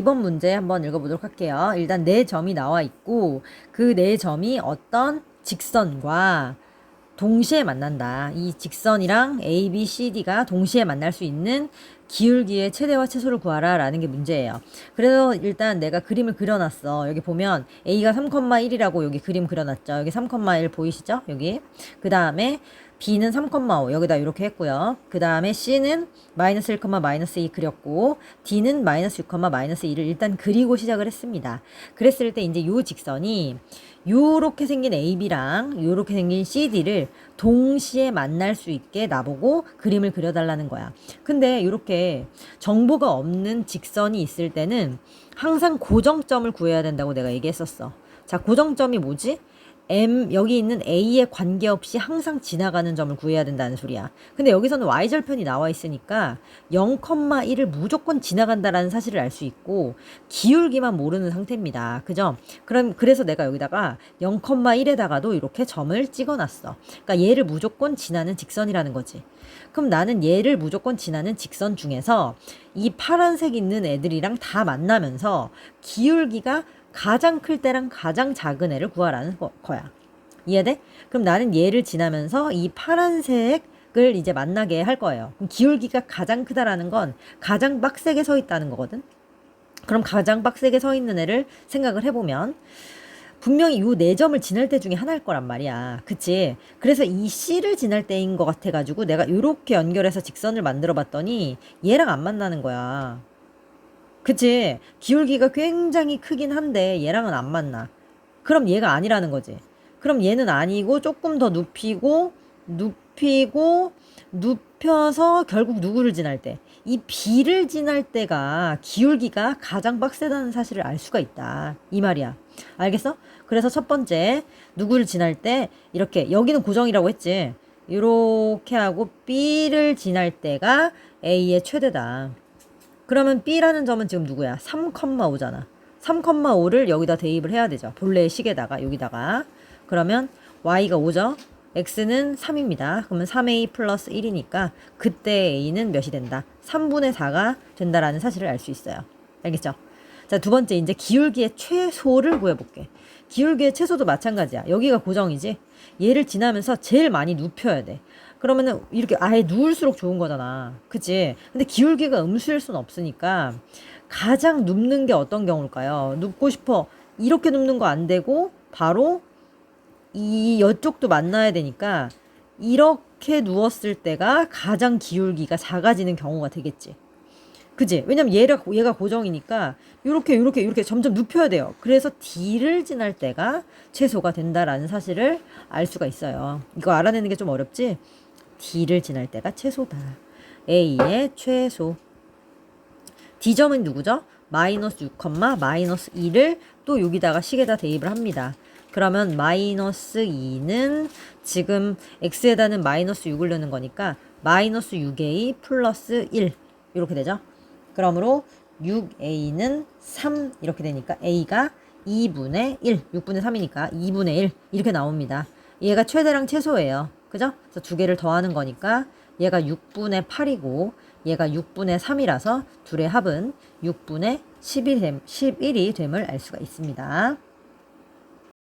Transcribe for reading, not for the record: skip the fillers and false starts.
이번 문제 한번 읽어보도록 할게요. 일단 네 점이 나와 있고 그 네 점이 어떤 직선과 동시에 만난다. 이 직선이랑 A, B, C, D가 동시에 만날 수 있는 기울기의 최대와 최소를 구하라 라는 게 문제예요. 그래서 일단 내가 그림을 그려놨어. 여기 보면 A가 3,1이라고 여기 그림 그려놨죠. 여기 3,1 보이시죠? 여기. 그 다음에 B는 3,5 여기다 이렇게 했고요. 그 다음에 C는 마이너스 1, 마이너스 2 그렸고 D는 마이너스 6, 마이너스 2를 일단 그리고 시작을 했습니다. 그랬을 때 이제 요 직선이 요렇게 생긴 AB랑 요렇게 생긴 CD를 동시에 만날 수 있게 나보고 그림을 그려달라는 거야. 근데 요렇게 정보가 없는 직선이 있을 때는 항상 고정점을 구해야 된다고 내가 얘기했었어. 자, 고정점이 뭐지? 여기 있는 A에 관계없이 항상 지나가는 점을 구해야 된다는 소리야. 근데 여기서는 Y절편이 나와 있으니까 0,1을 무조건 지나간다라는 사실을 알 수 있고 기울기만 모르는 상태입니다. 그죠? 그래서 내가 여기다가 0,1에다가도 이렇게 점을 찍어놨어. 그러니까 얘를 무조건 지나는 직선이라는 거지. 그럼 나는 얘를 무조건 지나는 직선 중에서 이 파란색 있는 애들이랑 다 만나면서 기울기가 가장 클 때랑 가장 작은 애를 구하라는 거야. 이해돼? 그럼 나는 얘를 지나면서 이 파란색을 이제 만나게 할 거예요. 그럼 기울기가 가장 크다라는 건 가장 빡세게 서 있다는 거거든. 그럼 가장 빡세게 서 있는 애를 생각을 해보면 분명히 요 네 점을 지날 때 중에 하나일 거란 말이야. 그치? 그래서 이 C를 지날 때인 것 같아가지고 내가 요렇게 연결해서 직선을 만들어 봤더니 얘랑 안 만나는 거야. 그치? 기울기가 굉장히 크긴 한데 얘랑은 안 맞나. 그럼 얘가 아니라는 거지. 그럼 얘는 아니고 조금 더 눕혀서 결국 누구를 지날 때? 이 B를 지날 때가 기울기가 가장 빡세다는 사실을 알 수가 있다. 이 말이야. 알겠어? 그래서 첫 번째 누구를 지날 때 이렇게 여기는 고정이라고 했지. 이렇게 하고 B를 지날 때가 A의 최대다. 그러면 B라는 점은 지금 누구야? 3,5잖아. 3,5를 여기다 대입을 해야 되죠. 본래의 식에다가 여기다가. 그러면 Y가 5죠. X는 3입니다. 그러면 3A 플러스 1이니까 그때 A는 몇이 된다? 3분의 4가 된다라는 사실을 알 수 있어요. 알겠죠? 자, 두 번째 이제 기울기의 최소를 구해볼게. 기울기의 최소도 마찬가지야. 여기가 고정이지. 얘를 지나면서 제일 많이 눕혀야 돼. 그러면은 이렇게 아예 누울수록 좋은 거잖아. 그치? 근데 기울기가 음수일 순 없으니까 가장 눕는 게 어떤 경우일까요? 눕고 싶어. 이렇게 눕는 거 안 되고 바로 이쪽도 만나야 되니까 이렇게 누웠을 때가 가장 기울기가 작아지는 경우가 되겠지. 그지? 왜냐면 얘가 고정이니까 요렇게 점점 눕혀야 돼요. 그래서 D를 지날 때가 최소가 된다라는 사실을 알 수가 있어요. 이거 알아내는 게 좀 어렵지? D를 지날 때가 최소다. A의 최소. D점은 누구죠? 마이너스 6, 마이너스 2를 또 여기다가 식에다 대입을 합니다. 그러면 마이너스 2는 지금 X에다는 마이너스 6을 넣는 거니까 마이너스 6A 플러스 1 이렇게 되죠. 그러므로 6A는 3 이렇게 되니까 A가 2분의 1, 6분의 3이니까 2분의 1 이렇게 나옵니다. 얘가 최대랑 최소예요. 그죠? 그래서 두 개를 더하는 거니까 얘가 6분의 8이고 얘가 6분의 3이라서 둘의 합은 6분의 11이 됨을 알 수가 있습니다.